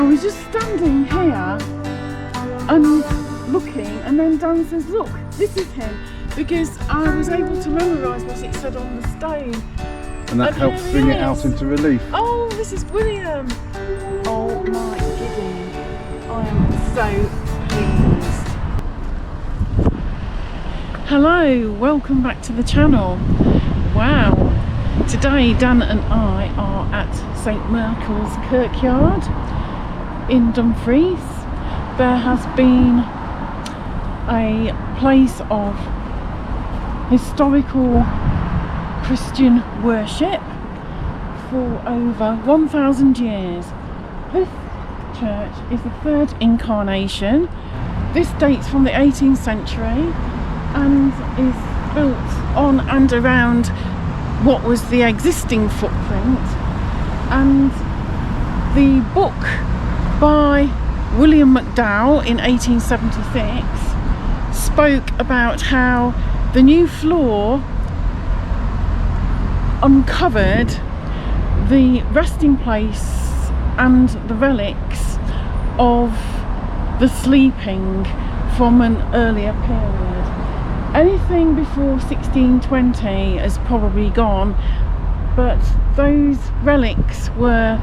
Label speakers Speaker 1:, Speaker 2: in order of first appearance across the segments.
Speaker 1: I was just standing here and looking, and then Dan says, look, this is him, because I was able to memorise what it said on the stone.
Speaker 2: And that helps bring it out into relief.
Speaker 1: Oh, this is William. Oh my goodness. I am so pleased. Hello, welcome back to the channel. Wow. Today Dan and I are at St Michael's Kirkyard in Dumfries. There has been a place of historical Christian worship for over 1,000 years. This church is the third incarnation. This dates from the 18th century and is built on and around what was the existing footprint. And the book by William McDowell in 1876 spoke about how the new floor uncovered the resting place and the relics of the sleeping from an earlier period. Anything before 1620 has probably gone, but those relics were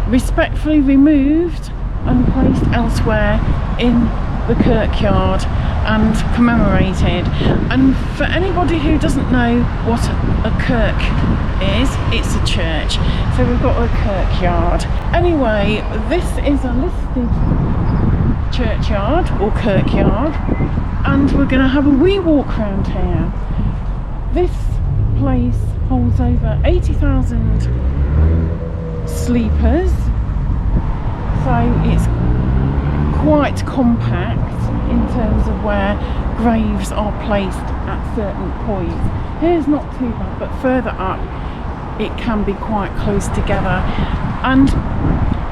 Speaker 1: respectfully removed and placed elsewhere in the kirkyard and commemorated. And for anybody who doesn't know what a kirk is, it's a church. So we've got a kirkyard. Anyway, this is a listed churchyard or kirkyard, and we're going to have a wee walk around here. This place holds over 80,000 sleepers, so it's quite compact in terms of where graves are placed at certain points. Here's not too bad, but further up it can be quite close together. And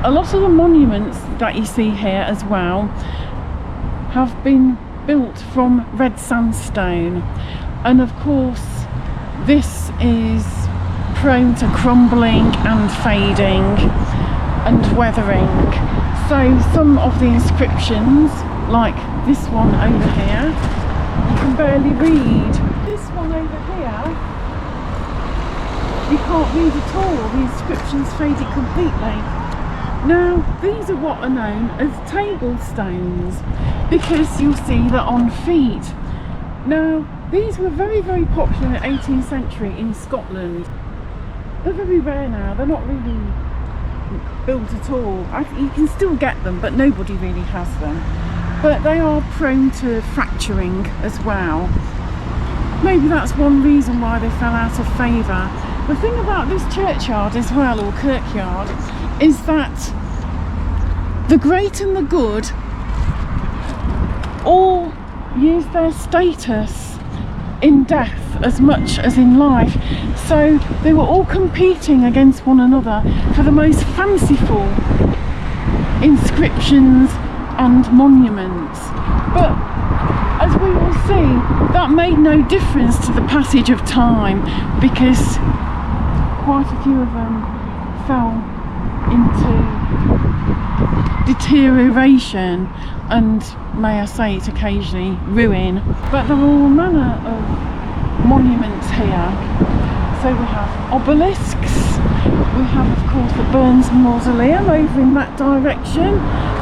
Speaker 1: a lot of the monuments that you see here as well have been built from red sandstone, and of course this is prone to crumbling and fading and weathering. So some of the inscriptions, like this one over here, you can barely read. This one over here, you can't read at all. The inscriptions faded completely. Now, these are what are known as table stones, because you'll see they're on feet. Now, these were very, very popular in the 18th century in Scotland. They're very rare now. They're not really built at all. You can still get them, but nobody really has them. But they are prone to fracturing as well. Maybe that's one reason why they fell out of favour. The thing about this churchyard as well, or kirkyard, is that the great and the good all use their status in death as much as in life. So they were all competing against one another for the most fanciful inscriptions and monuments. But as we will see, that made no difference to the passage of time, because quite a few of them fell into deterioration and, may I say it occasionally, ruin. But there are all manner of monuments here. So we have obelisks, we have of course the Burns Mausoleum over in that direction,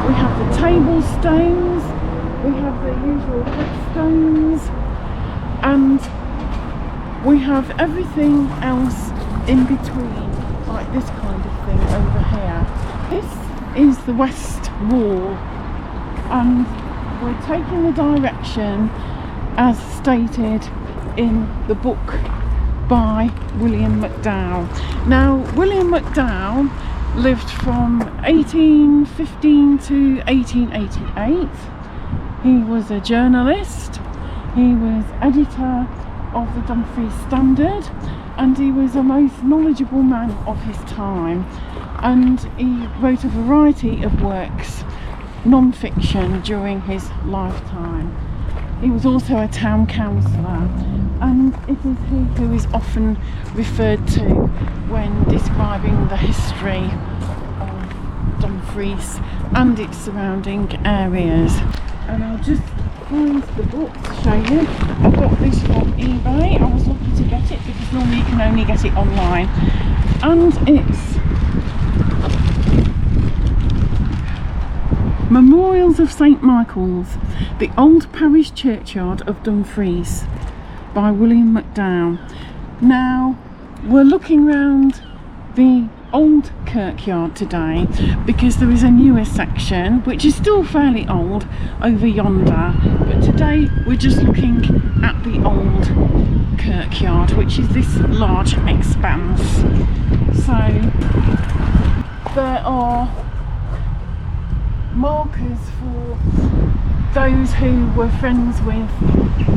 Speaker 1: we have the table stones, we have the usual headstones, and we have everything else in between, like this kind of thing over here. This is the west wall, and we're taking the direction as stated in the book by William McDowell. Now, William McDowell lived from 1815 to 1888. He was a journalist, he was editor of the Dumfries Standard, and he was a most knowledgeable man of his time, and he wrote a variety of works, non-fiction, during his lifetime. He was also a town councillor, and it is he who is often referred to when describing the history of Dumfries. Dumfries and its surrounding areas. And I'll just find the book to show you. I got this from eBay. I was lucky to get it because normally you can only get it online. And it's Memorials of St Michael's, the Old Parish Churchyard of Dumfries by William McDowell. Now, we're looking round the old Kirkyard today because there is a newer section which is still fairly old over yonder, but today we're just looking at the old Kirkyard, which is this large expanse. So there are markers for those who were friends with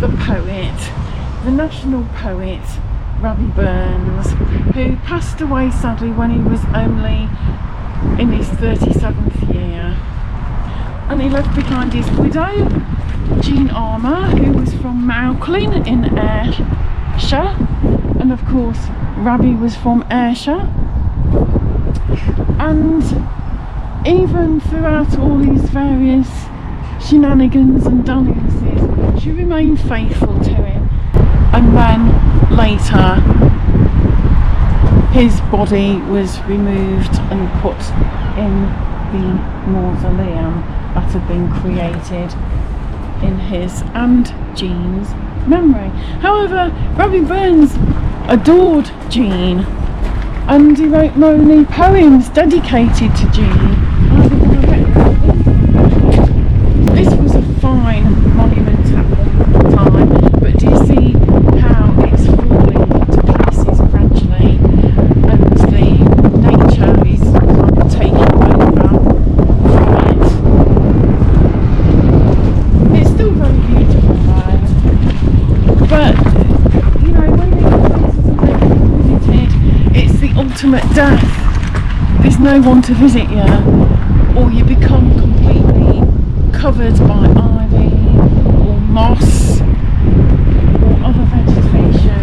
Speaker 1: the poet, the national poet Rabbie Burns, who passed away sadly when he was only in his 37th year. And he left behind his widow, Jean Armour, who was from Mauchlin in Ayrshire, and of course Rabbie was from Ayrshire. And even throughout all these various shenanigans and dalliances, she remained faithful to him. And then later his body was removed and put in the mausoleum that had been created in his and Jean's memory. However, Rabbie Burns adored Jean and he wrote many poems dedicated to Jean. This was a fine monument at the time, but do you see how it's falling to pieces gradually and the nature is kind of taking over from it? It's still very beautiful though, but you know, when these places are visited, it's the ultimate death. There's no one to visit you, or you become completely covered by ivy or moss or other vegetation,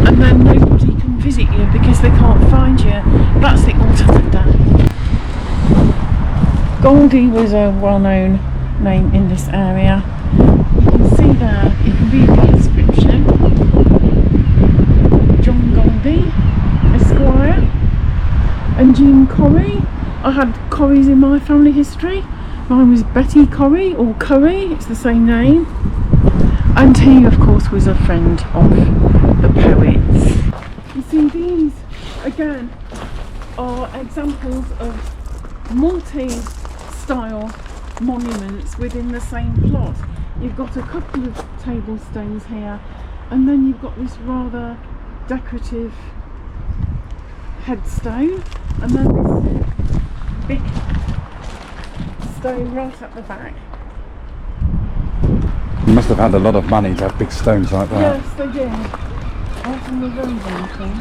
Speaker 1: and then nobody can visit you because they can't find you. That's the ultimate death. Goldie was a well-known name in this area. You can see there, you can read the inscription. John Goldie, Esquire, and Jean Corrie. I had Corries in my family history. Mine was Betty Corrie, or Curry, it's the same name. And he, of course, was a friend of the poets. You see, these, again, are examples of multi-style monuments within the same plot. You've got a couple of table stones here, and then you've got this rather decorative headstone, and then this big stone right at the back.
Speaker 2: You must have had a lot of money to have big stones like that.
Speaker 1: Yes, they did. Out in the road, I think.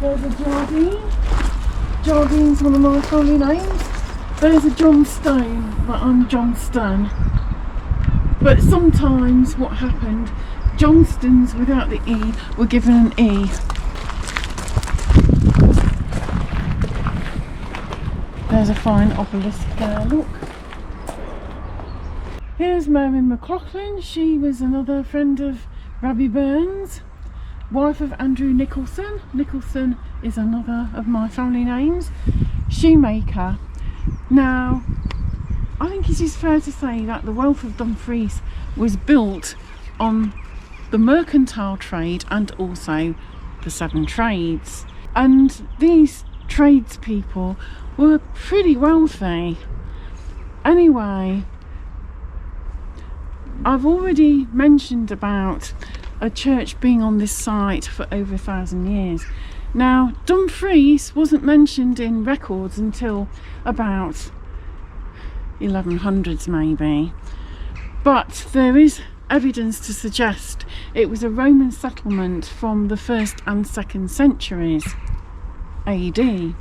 Speaker 1: There's a Jardine. Jardine's one of my family names. There's a John Stone, but I'm John Stone. But sometimes what happened, Johnstons without the E were given an E. There's a fine obelisk there, look. Here's Mary McLaughlin. She was another friend of Rabbie Burns, wife of Andrew Nicholson. Nicholson is another of my family names. Shoemaker. Now, I think it is fair to say that the wealth of Dumfries was built on the mercantile trade and also the 7 trades. And these tradespeople were pretty wealthy. Anyway, I've already mentioned about a church being on this site for over 1,000 years. Now, Dumfries wasn't mentioned in records until about 1100s maybe, but there is evidence to suggest it was a Roman settlement from the 1st and 2nd centuries AD.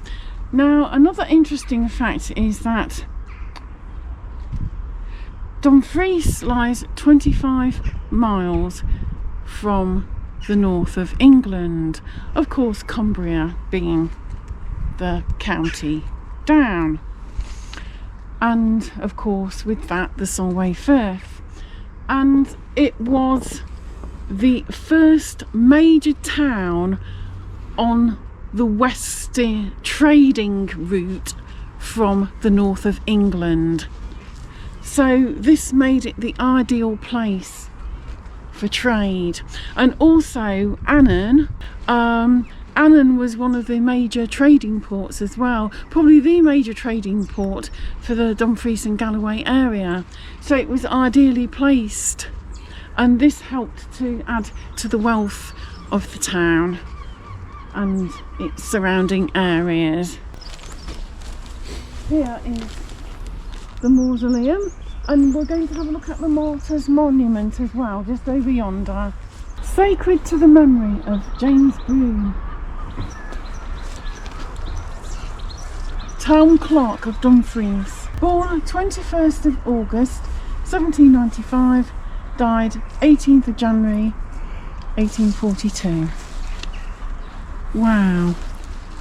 Speaker 1: Now, another interesting fact is that Dumfries lies 25 miles from the north of England. Of course, Cumbria being the county down. And of course, with that, the Solway Firth. And it was the first major town on the western trading route from the north of England. So this made it the ideal place for trade. And also Annan was one of the major trading ports as well, probably the major trading port for the Dumfries and Galloway area. So it was ideally placed, and this helped to add to the wealth of the town and its surrounding areas. Here is the mausoleum, and we're going to have a look at the Martyrs' Monument as well, just over yonder. Sacred to the memory of James Broome, Town Clerk of Dumfries, born 21st of August 1795, died 18th of January 1842. Wow.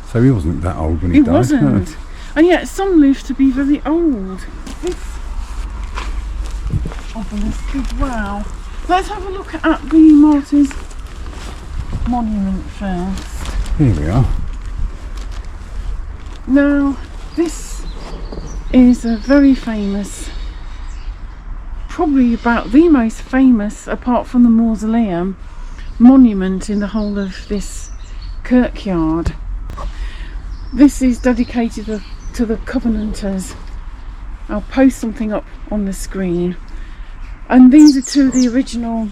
Speaker 2: So he wasn't that old when he died.
Speaker 1: He wasn't. And yet some live to be very old. This obelisk as well. Let's have a look at the Martyrs' Monument first.
Speaker 2: Here we are.
Speaker 1: Now, this is a very famous, probably about the most famous, apart from the mausoleum, monument in the whole of this Kirkyard. This is dedicated to the Covenanters. I'll post something up on the screen. And these are two of the original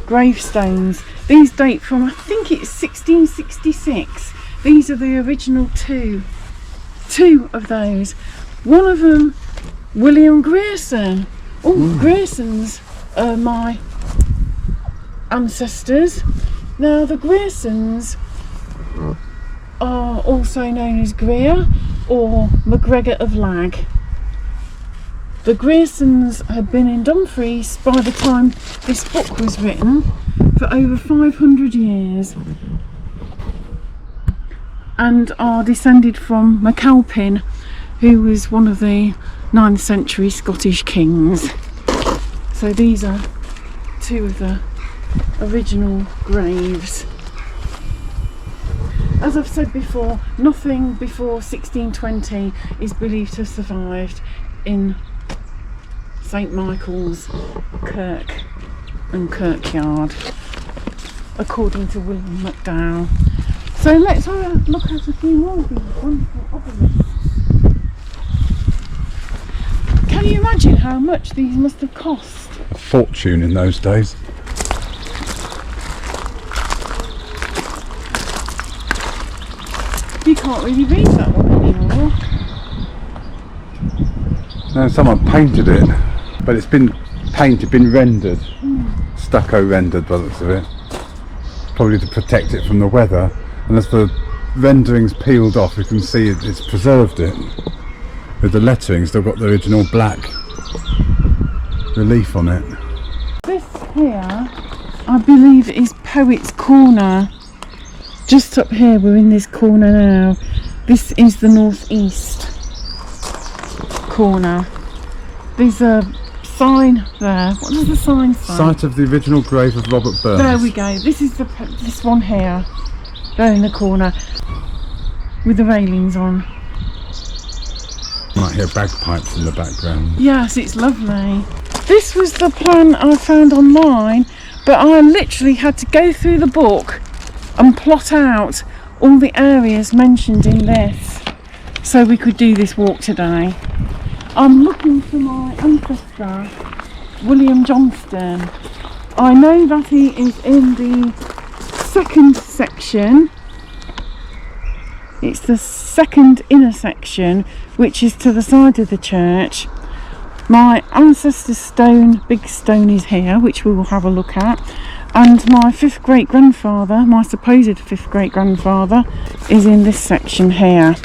Speaker 1: gravestones. These date from, I think it's 1666. These are the original two of those. One of them, William Grierson. Griersons are my ancestors. Now the Griersons are also known as Greer or MacGregor of Lag. The Griersons had been in Dumfries by the time this book was written for over 500 years and are descended from MacAlpin, who was one of the 9th century Scottish kings. So these are two of the original graves. As I've said before, nothing before 1620 is believed to have survived in St Michael's Kirk and Kirkyard, according to William McDowell. So let's have a look at a few more of these wonderful obelisks. Can you imagine how much these must have cost?
Speaker 2: A fortune in those days.
Speaker 1: You can't really read that one anymore.
Speaker 2: No, someone painted it, but it's been painted, been rendered, stucco rendered by the looks of it, probably to protect it from the weather. And as the rendering's peeled off, you can see it's preserved it. With the lettering, still got the original black relief on it.
Speaker 1: This here, I believe, is Poet's Corner. Just up here, we're in this corner now. This is the northeast corner. There's a sign there. What does the sign say?
Speaker 2: Site of the original grave of Robert Burns.
Speaker 1: There we go. This is this one here, there in the corner, with the railings on.
Speaker 2: You might hear bagpipes in the background.
Speaker 1: Yes, it's lovely. This was the plan I found online, but I literally had to go through the book and plot out all the areas mentioned in this so we could do this walk today. I'm looking for my ancestor, William Johnston. I know that he is in the second section. It's the second inner section, which is to the side of the church. My ancestor's stone, big stone, is here, which we will have a look at. And my fifth great grandfather, my supposed fifth great grandfather, is in this section here.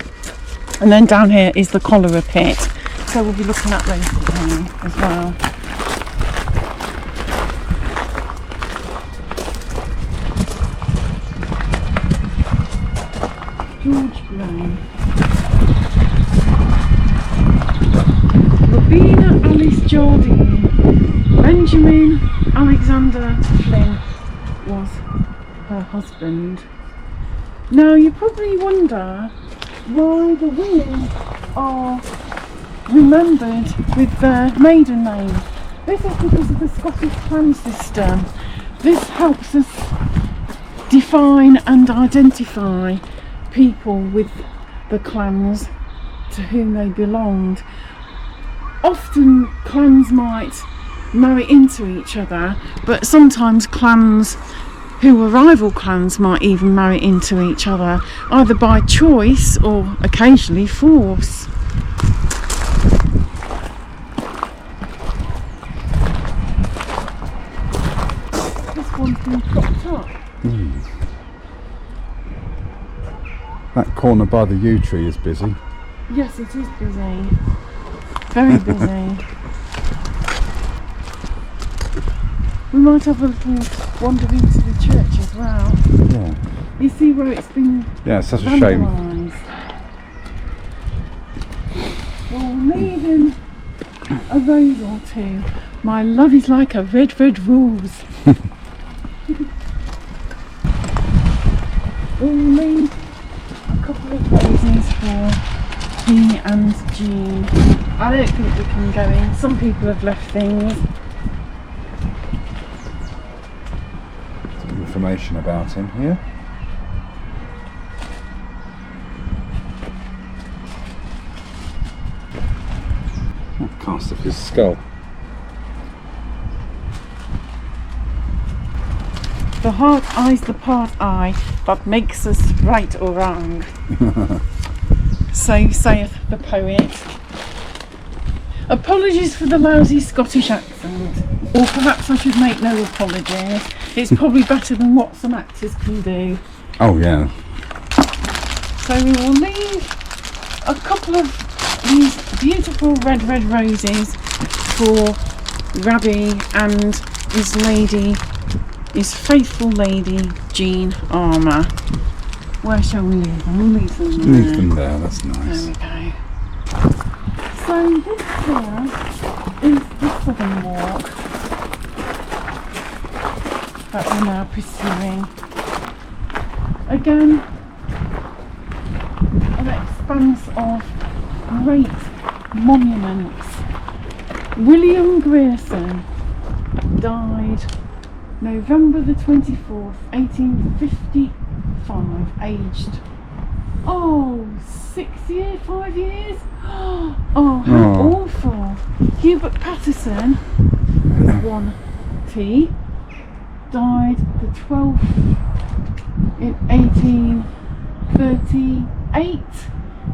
Speaker 1: And then down here is the cholera pit. So we'll be looking at those today as well. George Gray. Lavina Alice Jardine. Benjamin Alexander Flynn was her husband. Now you probably wonder why the women are remembered with their maiden name. This is because of the Scottish clan system. This helps us define and identify people with the clans to whom they belonged. Often clans might marry into each other, but sometimes clans who were rival clans might even marry into each other, either by choice or occasionally force. This one's been propped up.
Speaker 2: That corner by the yew tree is busy.
Speaker 1: Yes, it is busy. Very busy. We might have a little wander into the church as well.
Speaker 2: Yeah.
Speaker 1: You see where it's been
Speaker 2: Yeah, it's such a shame.
Speaker 1: vandalised. Well, leaving a rose or two. My love is like a red, red rose. We'll leave a couple of roses for me and Jean. I don't think we can go in. Some people have left things.
Speaker 2: Some information about him here. A cast of his skull.
Speaker 1: The heart eye's the part eye that makes us right or wrong. So saith the poet. Apologies for the lousy Scottish accent, or perhaps I should make no apologies. It's probably better than what some actors can do.
Speaker 2: Oh yeah.
Speaker 1: So we will leave a couple of these beautiful red, red roses for Rabbi and his lady, his faithful lady, Jean Armour. Where shall we leave them? We'll leave them there.
Speaker 2: Leave them there, that's nice.
Speaker 1: There we go. So this here is the Southern Walk that we're now pursuing. Again, an expanse of great monuments. William Grierson died November the 24th, 1855, aged 5 years? Oh, how awful. Hubert Patterson, with 1T, died the 12th in 1838,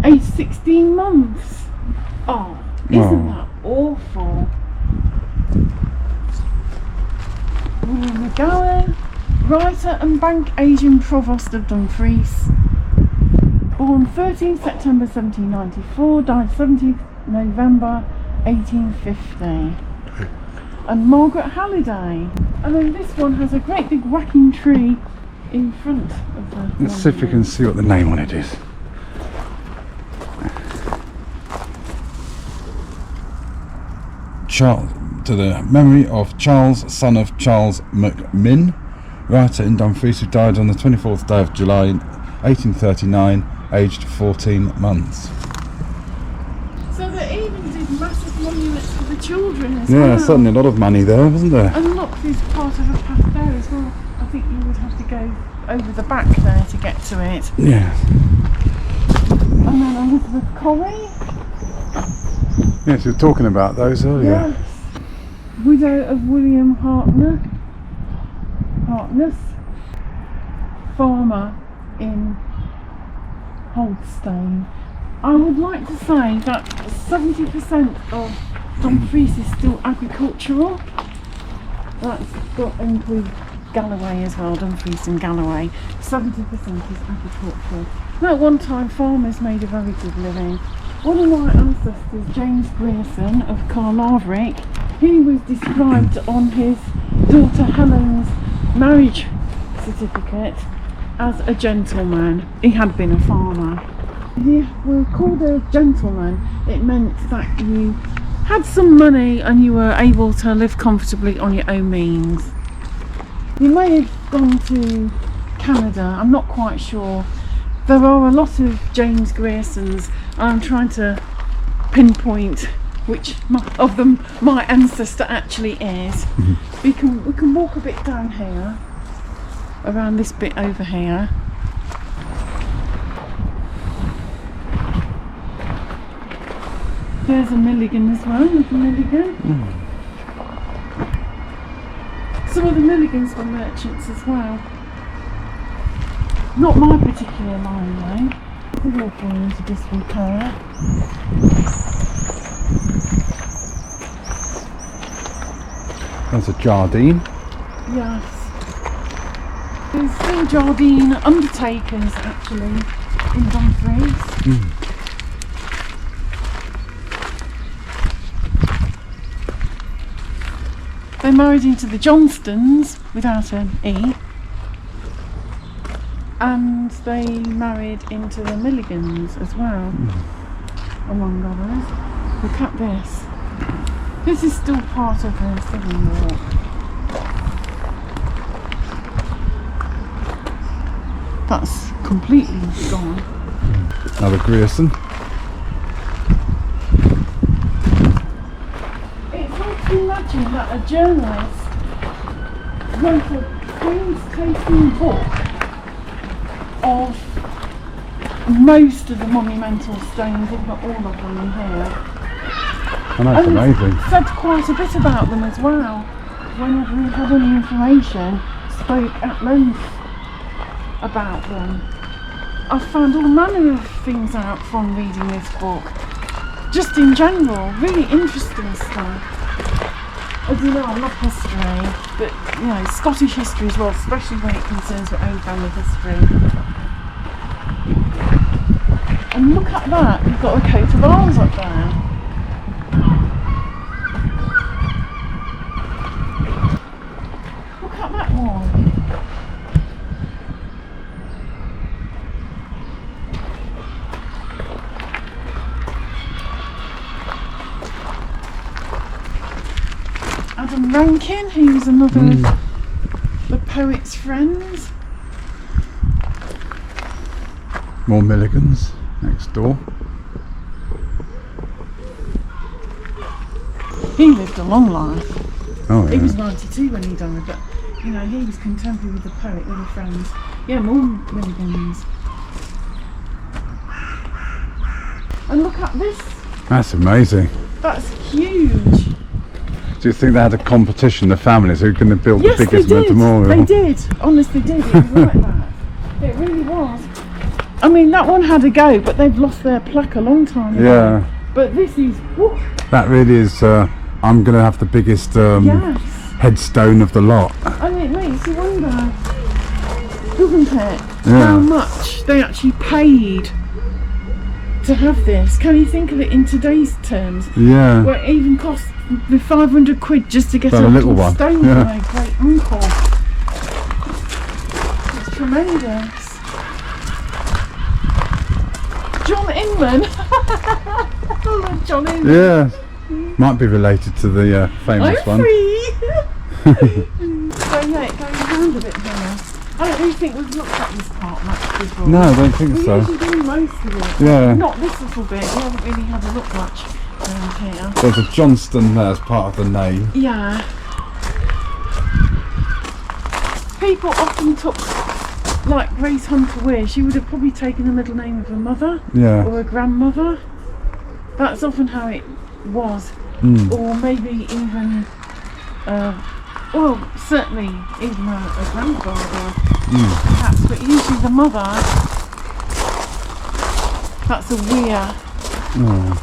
Speaker 1: aged 16 months. Oh, isn't that awful? William McGowan, writer and bank agent provost of Dumfries. Born 13th September 1794, died 17th November 1850. And Margaret Halliday. And then this one has a great big whacking tree in front of the
Speaker 2: Let's see if we can see what the name on it is. To the memory of Charles, son of Charles McMinn, writer in Dumfries, who died on the 24th day of July 1839, aged 14 months.
Speaker 1: So they even did massive monuments for the children as well.
Speaker 2: Yeah, certainly a lot of money there, wasn't there?
Speaker 1: And look, there's part of a path there as well. I think you would have to go over the back there to get to it.
Speaker 2: Yeah.
Speaker 1: And then Elizabeth Corrie.
Speaker 2: Yes, you were talking about those earlier.
Speaker 1: Yes. Widow of William Harkness, farmer in Holdstane. I would like to say that 70% of Dumfries is still agricultural. That's got include Galloway as well, Dumfries and Galloway. 70% is agricultural. Now, at one time, farmers made a very good living. One of my ancestors, James Grierson of Carlaverick, he was described on his daughter Helen's marriage certificate as a gentleman. He had been a farmer. You were called a gentleman. It meant that you had some money and you were able to live comfortably on your own means. You may have gone to Canada, I'm not quite sure. There are a lot of James Griersons, and I'm trying to pinpoint which of them my ancestor actually is. We can walk a bit down here, around this bit over here. There's a Milligan as well, little Milligan. Some of the Milligans were merchants as well. Not my particular line though. We're walking into disrepair.
Speaker 2: There's a Jardine.
Speaker 1: Yes. There's still Jardine undertakers actually in Dumfries. They married into the Johnstons without an E, and they married into the Milligans as well, among others. Look at this. This is still part of the Singing Walk. That's completely gone.
Speaker 2: Another Grierson.
Speaker 1: Imagine that a journalist wrote a painstaking book of most of the monumental stones, if not all of them, in here.
Speaker 2: And that's amazing.
Speaker 1: Said quite a bit about them as well. Whenever he had any information, spoke at length about them. I've found all manner of things out from reading this book. Just in general, really interesting stuff. As you know, I love history, but you know, Scottish history as well, especially when it concerns your own family history. And look at that, you've got a coat of arms up there. Look at that one. Adam Rankin, he was another of the poet's friends.
Speaker 2: More Milligans next door.
Speaker 1: He lived a long life.
Speaker 2: Oh, yeah.
Speaker 1: He was 92 when he died, but you know, he was contemporary with the poet, they were friends. Yeah, more Milligans. And look at this.
Speaker 2: That's amazing.
Speaker 1: That's huge.
Speaker 2: Do you think they had a competition, the families, who can build
Speaker 1: Yes,
Speaker 2: the biggest
Speaker 1: they did.
Speaker 2: memorial?
Speaker 1: They did. Honestly, did. It was like that. It really was. I mean, that one had a go, but they've lost their plaque a long time ago.
Speaker 2: Yeah.
Speaker 1: But this is. Woo.
Speaker 2: That really is. I'm going to have the biggest
Speaker 1: Yes.
Speaker 2: headstone of the lot.
Speaker 1: And it makes you wonder, doesn't it?
Speaker 2: Yeah.
Speaker 1: How much they actually paid to have this. Can you think of it in today's terms?
Speaker 2: Yeah.
Speaker 1: Where it even cost the 500 quid just to get
Speaker 2: Well,
Speaker 1: a
Speaker 2: a little
Speaker 1: little
Speaker 2: one.
Speaker 1: stone
Speaker 2: Yeah.
Speaker 1: for my great uncle. It's tremendous. John Inman. I love John Inman.
Speaker 2: Yeah. Might be related to the famous
Speaker 1: I'm
Speaker 2: one.
Speaker 1: free. So yeah, it goes round a bit here. I don't really think we've looked at this part much before.
Speaker 2: No, I don't think
Speaker 1: We
Speaker 2: so.
Speaker 1: usually do most of it.
Speaker 2: Yeah.
Speaker 1: Not this little bit. We haven't really had a look much around here.
Speaker 2: There's a Johnston there as part of the name.
Speaker 1: Yeah. People often took, like Grace Hunter Weir, she would have probably taken the middle name of her mother
Speaker 2: Yeah.
Speaker 1: or a grandmother. That's often how it was. Or maybe even, well, certainly even a grandfather, perhaps, but usually the mother, that's a Weir.
Speaker 2: Oh.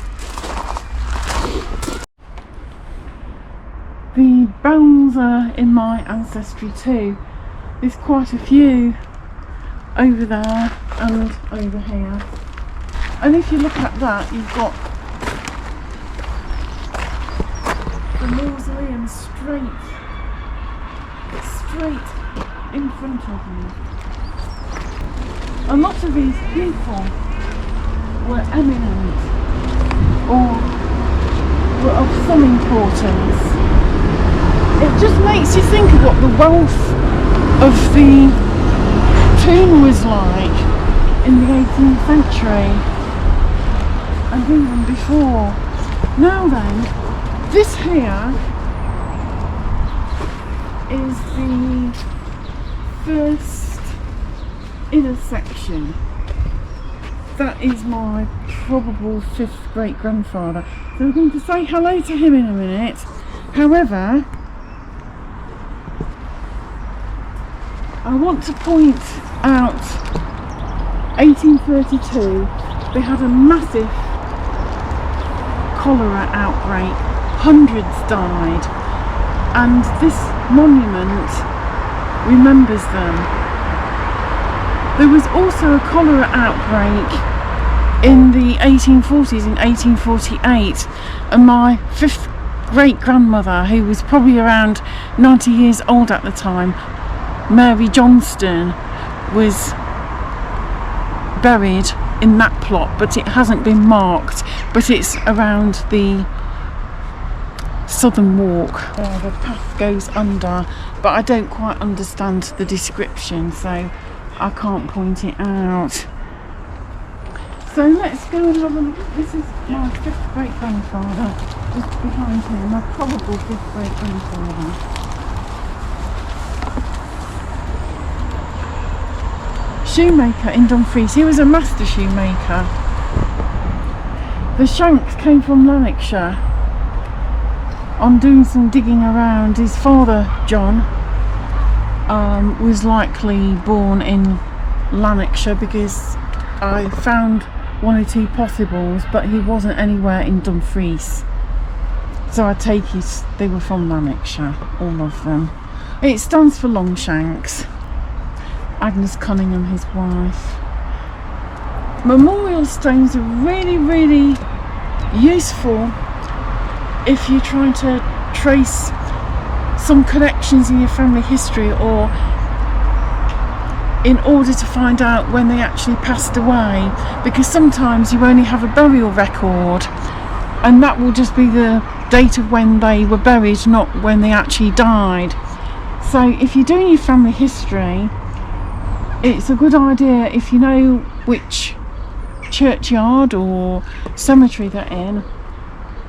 Speaker 1: The bells are in my ancestry too. There's quite a few over there and over here. And if you look at that, you've got the mausoleum straight in front of you. A lot of these people were eminent or were of some importance. It just makes you think of what the wealth of the tomb was like in the 18th century and even before. Now then, this here is the first inner section. That is my probable 5th great grandfather. So we're going to say hello to him in a minute. However, I want to point out 1832, they had a massive cholera outbreak, hundreds died, and this monument remembers them. There was also a cholera outbreak in the 1840s, in 1848, and my 5th great grandmother, who was probably around 90 years old at the time, Mary Johnston, was buried in that plot, but it hasn't been marked, but it's around the southern walk. The path goes under, but I don't quite understand the description, so I can't point it out. So let's go and have a look. This is my 5th great grandfather, just behind him, my probable 5th great grandfather. Shoemaker in Dumfries. He was a master shoemaker. The shanks came from Lanarkshire on doing some digging around. His father, John, was likely born in Lanarkshire because I found 1 or 2 possibles, but he wasn't anywhere in Dumfries. So I take it they were from Lanarkshire, all of them. It stands for Longshanks. Agnes Cunningham, his wife. Memorial stones are really, really useful if you're trying to trace some connections in your family history, or in order to find out when they actually passed away, because sometimes you only have a burial record and that will just be the date of when they were buried, not when they actually died. So if you're doing your family history, it's a good idea, if you know which churchyard or cemetery they're in,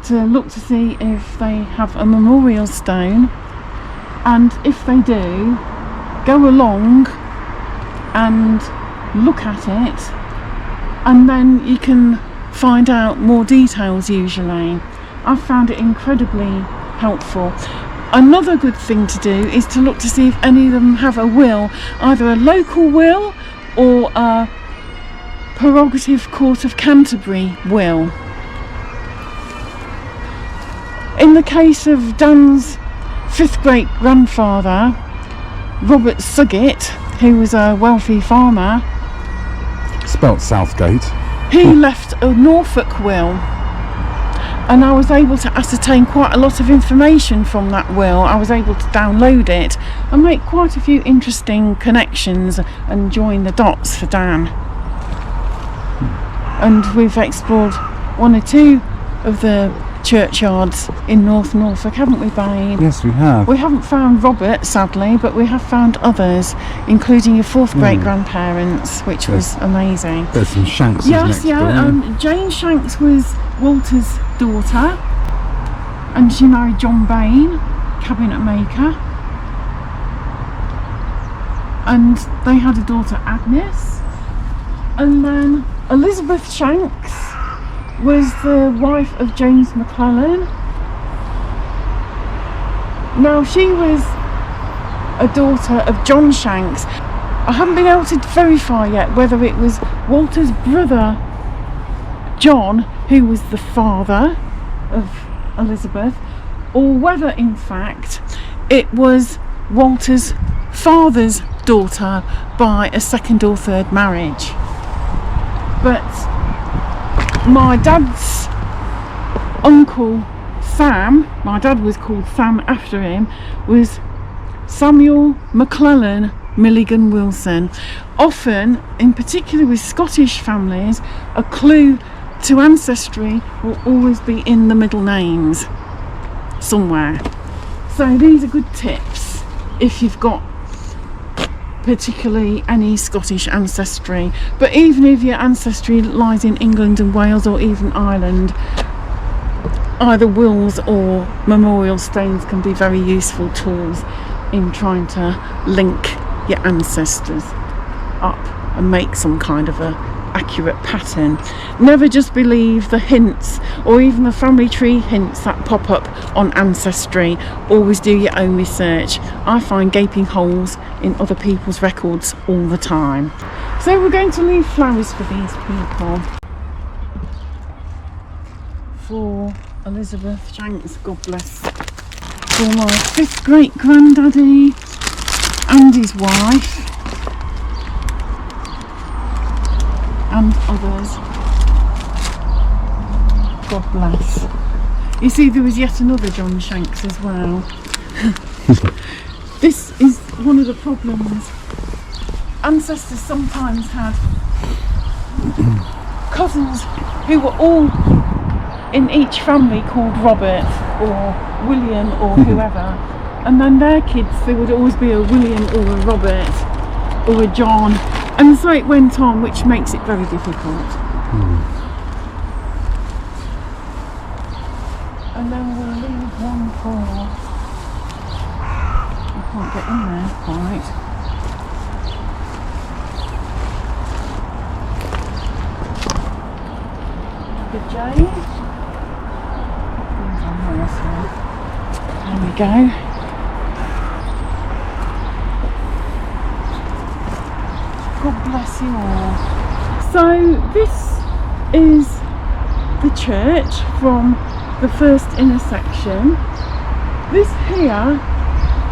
Speaker 1: to look to see if they have a memorial stone, and if they do, go along and look at it, and then you can find out more details. Usually I've found it incredibly helpful. Another good thing to do is to look to see if any of them have a will, either a local will or a Prerogative Court of Canterbury will. In the case of Dan's 5th great grandfather, Robert Suggett, who was a wealthy farmer,
Speaker 2: Spelt Southgate.
Speaker 1: he left a Norfolk will. And I was able to ascertain quite a lot of information from that will. I was able to download it and make quite a few interesting connections and join the dots for Dan. And we've explored 1 or 2 of the churchyards in North Norfolk, haven't we, babe?
Speaker 2: Yes, we have.
Speaker 1: We haven't found Robert, sadly, but we have found others, including your 4th great grandparents, which was amazing.
Speaker 2: There's some Shanks.
Speaker 1: Yes, yeah. Jane Shanks was Walter's daughter, and she married John Bain, cabinet maker, and they had a daughter, Agnes. And then Elizabeth Shanks was the wife of James McClellan. Now she was a daughter of John Shanks. I haven't been able to verify yet whether it was Walter's brother John who was the father of Elizabeth, or whether in fact it was Walter's father's daughter by a second or third marriage. But my dad's uncle Sam, my dad was called Sam after him, was Samuel McClellan Milligan Wilson. Often, in particular with Scottish families, a clue to ancestry will always be in the middle names somewhere. So these are good tips if you've got particularly any Scottish ancestry. But even if your ancestry lies in England and Wales or even Ireland, either wills or memorial stones can be very useful tools in trying to link your ancestors up and make some kind of a accurate pattern. Never just believe the hints or even the family tree hints that pop up on Ancestry. Always do your own research. I find gaping holes in other people's records all the time. So we're going to leave flowers for these people. For Elizabeth Shanks, God bless. For my 5th great granddaddy and his wife and others, God bless. You see, there was yet another John Shanks as well. This is one of the problems. Ancestors sometimes had cousins who were all in each family called Robert or William or whoever, and then their kids, there would always be a William or a Robert or a John, and so it went on, which makes it very difficult. And then we'll leave one for, I can't get in there quite. The jade. There we go. God bless you all. So this is the church from the first intersection. This here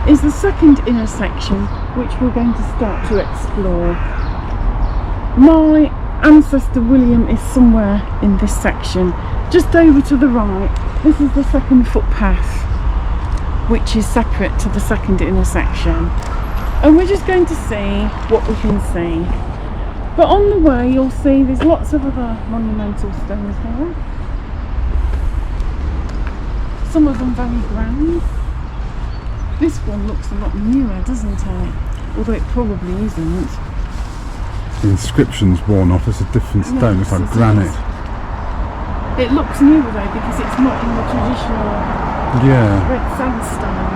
Speaker 1: is the second intersection, which we're going to start to explore. My ancestor William is somewhere in this section, just over to the right. This is the second footpath, which is separate to the second intersection, and we're just going to see what we can see. But on the way you'll see there's lots of other monumental stones here, some of them very grand. This one looks a lot newer, doesn't it? Although it probably isn't.
Speaker 2: The inscription's worn off. It's a different stone. It's like granite.
Speaker 1: It looks newer though because it's not in the traditional red sandstone.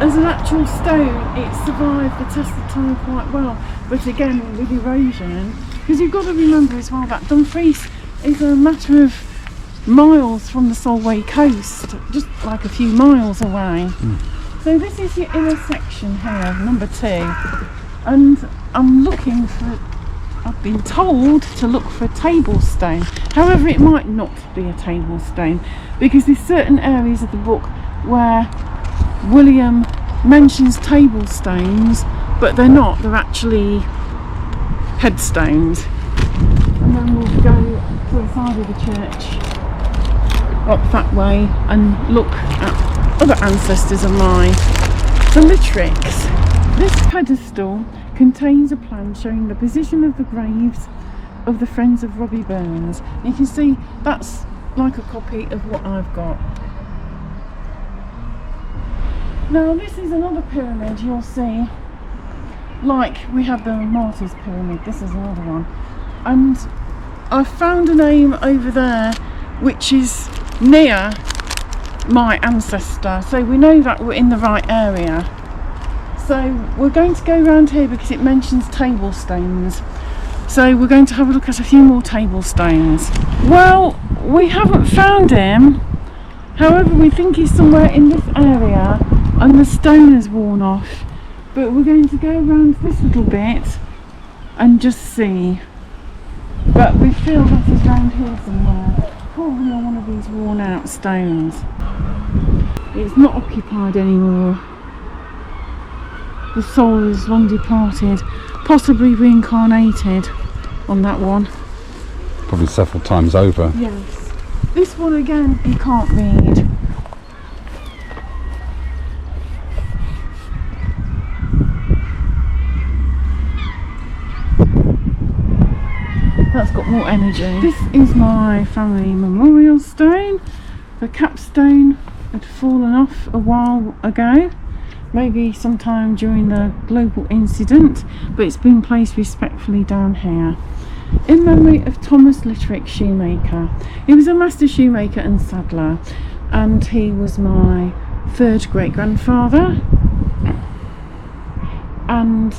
Speaker 1: As an actual stone, it survived the test of time quite well. But again, with erosion, because you've got to remember as well that Dumfries is a matter of miles from the Solway coast, just like a few miles away. So this is your intersection here, number 2, and I'm looking for, I've been told to look for a table stone. However, it might not be a table stone because there's certain areas of the book where William mentions table stones, but they're not, they're actually headstones. And then we'll go to the side of the church up that way and look at other ancestors of mine. The litrix. This pedestal contains a plan showing the position of the graves of the friends of Robbie Burns. You can see that's like a copy of what I've got. Now this is another pyramid you'll see, like we had the Martyrs Pyramid, this is another one. And I found a name over there which is near my ancestor, so we know that we're in the right area. So we're going to go around here because it mentions table stones. So we're going to have a look at a few more table stones. Well, we haven't found him. However, we think he's somewhere in this area and the stone is worn off. But we're going to go around this little bit and just see. But we feel that he's around here somewhere. Probably on one of these worn out stones. It's not occupied anymore. the soul is long departed, possibly reincarnated on that one.
Speaker 2: Probably several times over.
Speaker 1: Yes. This one again, you can't read. That's got more energy. This is my family memorial stone. The capstone had fallen off a while ago, maybe sometime during the global incident, but it's been placed respectfully down here. In memory of Thomas Littrick, shoemaker. He was a master shoemaker and saddler, and he was my third great grandfather, and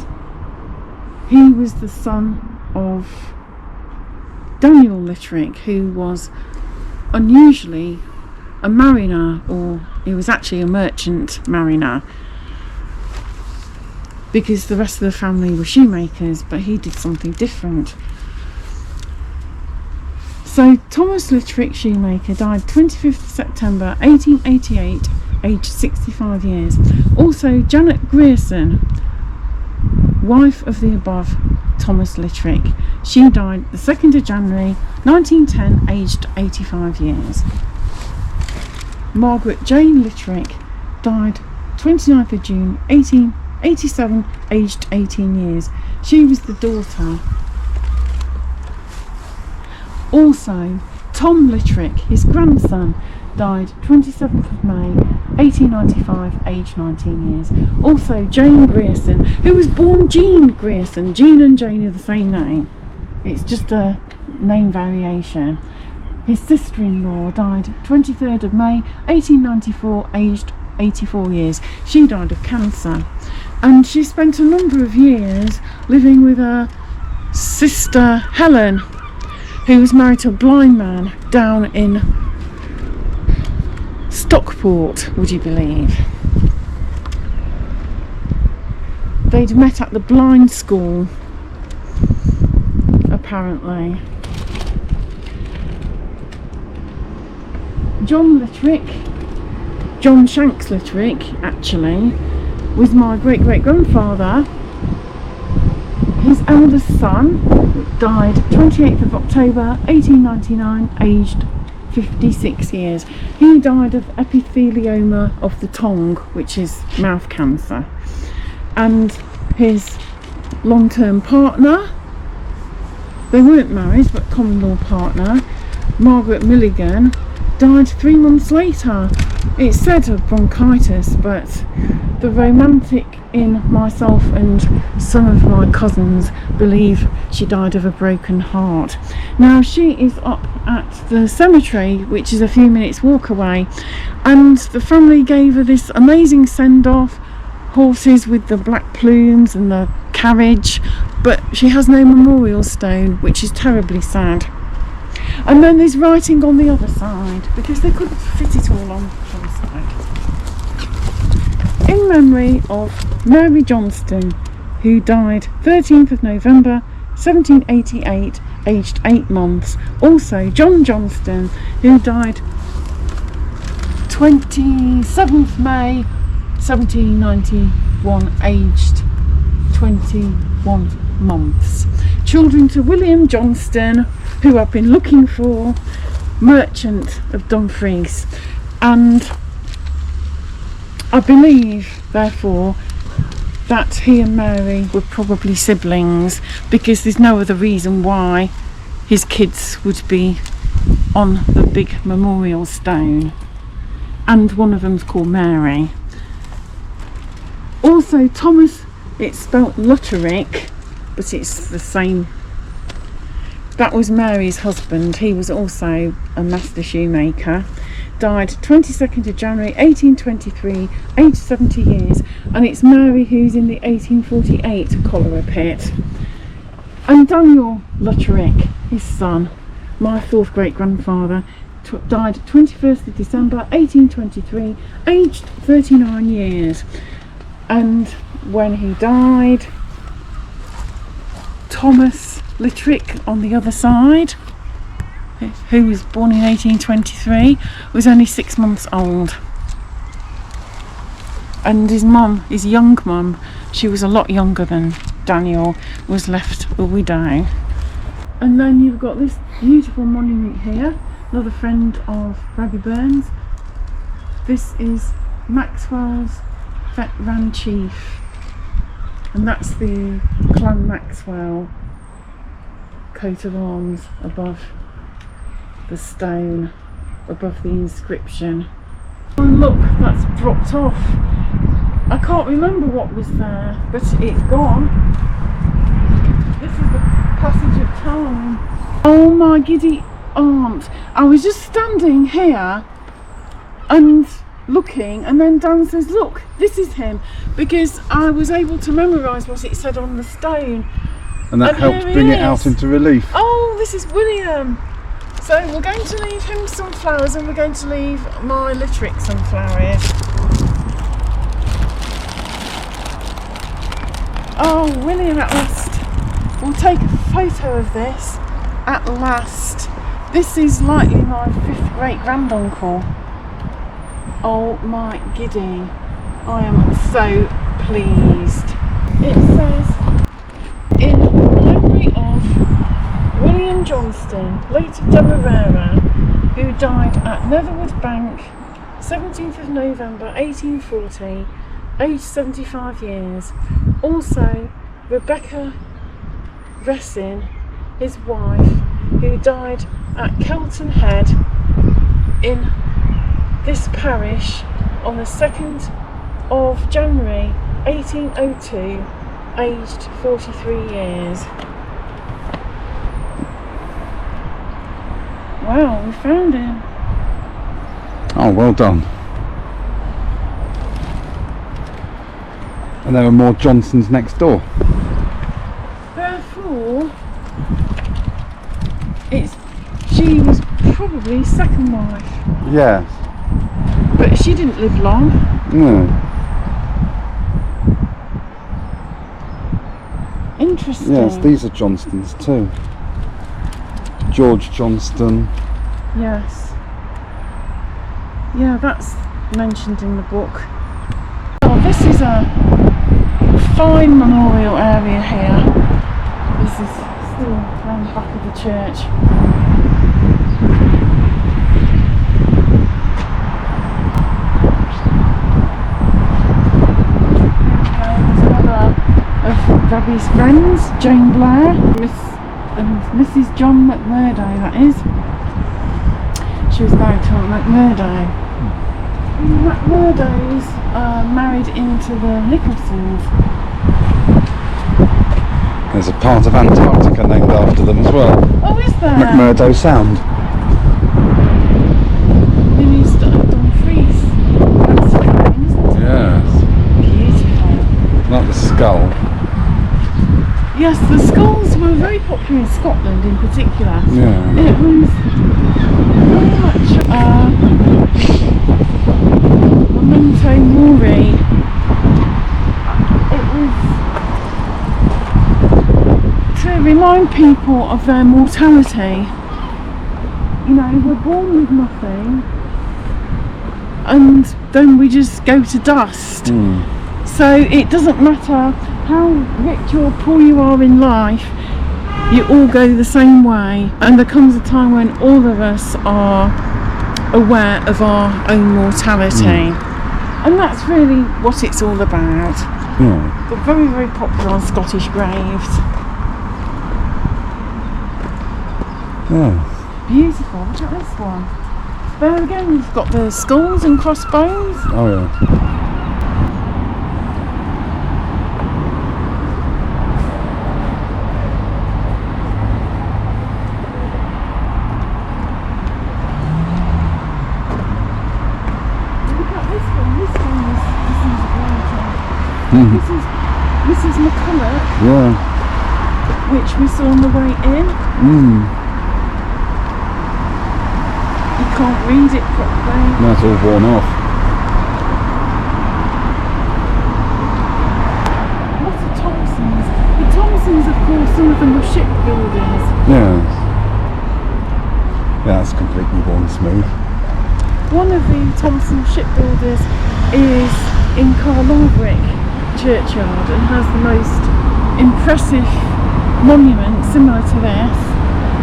Speaker 1: he was the son of Daniel Littrick, who was unusually a mariner, or he was actually a merchant mariner, because the rest of the family were shoemakers, but he did something different. So Thomas Littrick, shoemaker, died 25th September 1888, aged 65 years. Also Janet Grierson, wife of the above Thomas Littrick. She died the 2nd of January 1910, aged 85 years. Margaret Jane Littrick died 29th of June 1887, aged 18 years. She was the daughter. Also, Tom Littrick, his grandson, died 27th of May 1895, aged 19 years. Also Jane Grierson, who was born Jean Grierson. Jean and Jane are the same name. It's just a name variation. His sister-in-law died 23rd of May 1894, aged 84 years. She died of cancer, and she spent a number of years living with her sister Helen, who was married to a blind man down in Stockport, would you believe? They'd met at the blind school, apparently. John Littrick, John Shanks Littrick, actually, was my great-great-grandfather. His eldest son died 28th of October 1899, aged 56 years. He died of epithelioma of the tongue, which is mouth cancer. And his long-term partner, they weren't married, but common law partner, Margaret Milligan, died 3 months later. It said of bronchitis, but the romantic in myself and some of my cousins believe she died of a broken heart. Now she is up at the cemetery, which is a few minutes walk away, and the family gave her this amazing send-off, horses with the black plumes and the carriage, but she has no memorial stone, which is terribly sad. And then there's writing on the other side, because they couldn't fit it all on one side. In memory of Mary Johnston, who died 13th of November 1788, aged 8 months. Also John Johnston, who died 27th May 1791, aged 21 months. Children to William Johnston, who I've been looking for, merchant of Dumfries, and I believe therefore that he and Mary were probably siblings, because there's no other reason why his kids would be on the big memorial stone, and one of them's called Mary. Also Thomas, it's spelt Lutterick, but it's the same. That was Mary's husband. He was also a master shoemaker. Died 22nd of January 1823, aged 70 years, and it's Mary who's in the 1848 cholera pit. And Daniel Lutterick, his son, my fourth great grandfather, died 21st of December 1823, aged 39 years. And when he died, Thomas Littrick on the other side, who was born in 1823, was only 6 months old. and his mum, his young mum, she was a lot younger than Daniel, was left a widow. And then you've got this beautiful monument here, another friend of Rabbi Burns. This is Maxwell's veteran chief, and that's the Clan Maxwell coat of arms above the stone, above the inscription. Oh look, that's dropped off. I can't remember what was there, but it's gone. This is the passage of time. Oh my giddy aunt. I was just standing here and looking, and then Dan says, look, this is him, because I was able to memorise what it said on the stone.
Speaker 2: And that helped bring it out into relief.
Speaker 1: Oh, this is William. So we're going to leave him some flowers, and we're going to leave my Litterick some flowers. Oh, William, at last. We'll take a photo of this. At last. This is likely my 5th great granduncle. Oh my giddy. I am so pleased. It says, in memory of William Johnston, late of Demerara, who died at Netherwood Bank, 17th of November 1840, aged 75 years. Also, Rebecca Ressin, his wife, who died at Kelton Head in this parish on the 2nd of January 1802, aged 43 years. Wow, we found him.
Speaker 2: Oh, well done. And there are more Johnsons next door.
Speaker 1: Therefore, she was probably second wife.
Speaker 2: Yes.
Speaker 1: But she didn't live long.
Speaker 2: No.
Speaker 1: Interesting.
Speaker 2: Yes, these are Johnstons too. George Johnston.
Speaker 1: Yes. Yeah, that's mentioned in the book. Oh, this is a fine memorial area here. This is still around the back of the church. Of Rabbi's friends, Jane Blair, and Mrs. John McMurdo, that is. She was married to McMurdo. The McMurdos married into the Nicholsons.
Speaker 2: There's a part of Antarctica named after them as well.
Speaker 1: Oh, is there?
Speaker 2: McMurdo Sound.
Speaker 1: There is Dumfries. That's fine, isn't it?
Speaker 2: Yes.
Speaker 1: Beautiful.
Speaker 2: Like the skull.
Speaker 1: Yes, the skulls were very popular in Scotland in particular.
Speaker 2: Yeah.
Speaker 1: It was very much memento mori. It was to remind people of their mortality. You know, we're born with nothing, and then we just go to dust. So it doesn't matter how rich or poor you are in life, you all go the same way, and there comes a time when all of us are aware of our own mortality. And that's really what it's all about.
Speaker 2: Yeah.
Speaker 1: They're very, very popular on Scottish graves.
Speaker 2: Yeah.
Speaker 1: Beautiful, look at this one. There again, you've got the skulls and crossbones.
Speaker 2: Oh yeah.
Speaker 1: This is McCulloch,
Speaker 2: Yeah.
Speaker 1: which we saw on the way in. You can't read it properly.
Speaker 2: No, it's all worn off.
Speaker 1: What are Thompsons? The Thompsons, of course, some of them were shipbuilders.
Speaker 2: Yes. Yeah, that's completely worn smooth.
Speaker 1: One of the Thompson shipbuilders is in Carlongrick Churchyard and has the most impressive monument similar to this,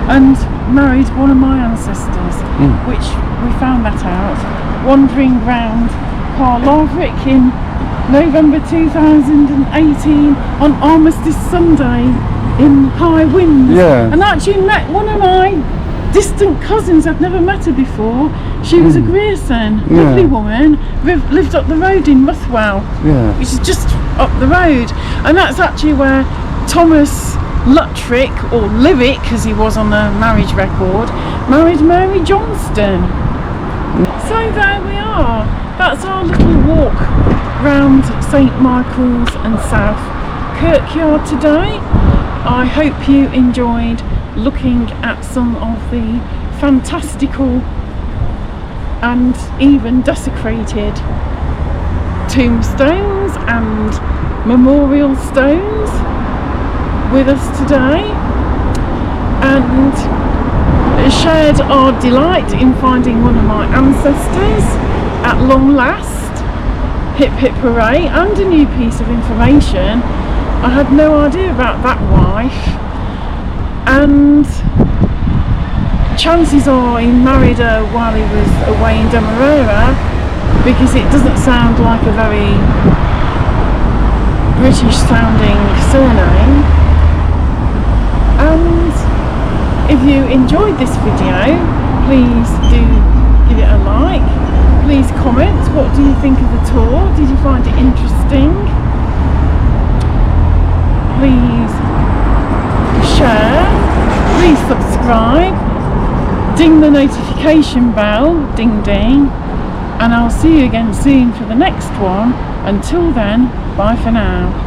Speaker 1: and married one of my ancestors, which we found that out wandering round Carlongrick in November 2018 on Armistice Sunday in high winds, and actually met one of my distant cousins. I'd never met her before. She was a Grierson, lovely woman, lived up the road in Muthwell, which is just up the road, and that's actually where Thomas Luttrick, or Lyric as he was on the marriage record, married Mary Johnston. So there we are. That's our little walk round St Michael's and South Kirkyard today. I hope you enjoyed looking at some of the fantastical and even desecrated tombstones and memorial stones with us today, and shared our delight in finding one of my ancestors at long last. Hip hip hooray, and a new piece of information. I had no idea about that wife, and chances are he married her while he was away in Demerara, because it doesn't sound like a very British sounding surname. And if you enjoyed this video, please do give it a like. Please comment, what do you think of the tour? Did you find it interesting? Please share, please subscribe, ding the notification bell, ding ding, and I'll see you again soon for the next one. Until then, bye for now.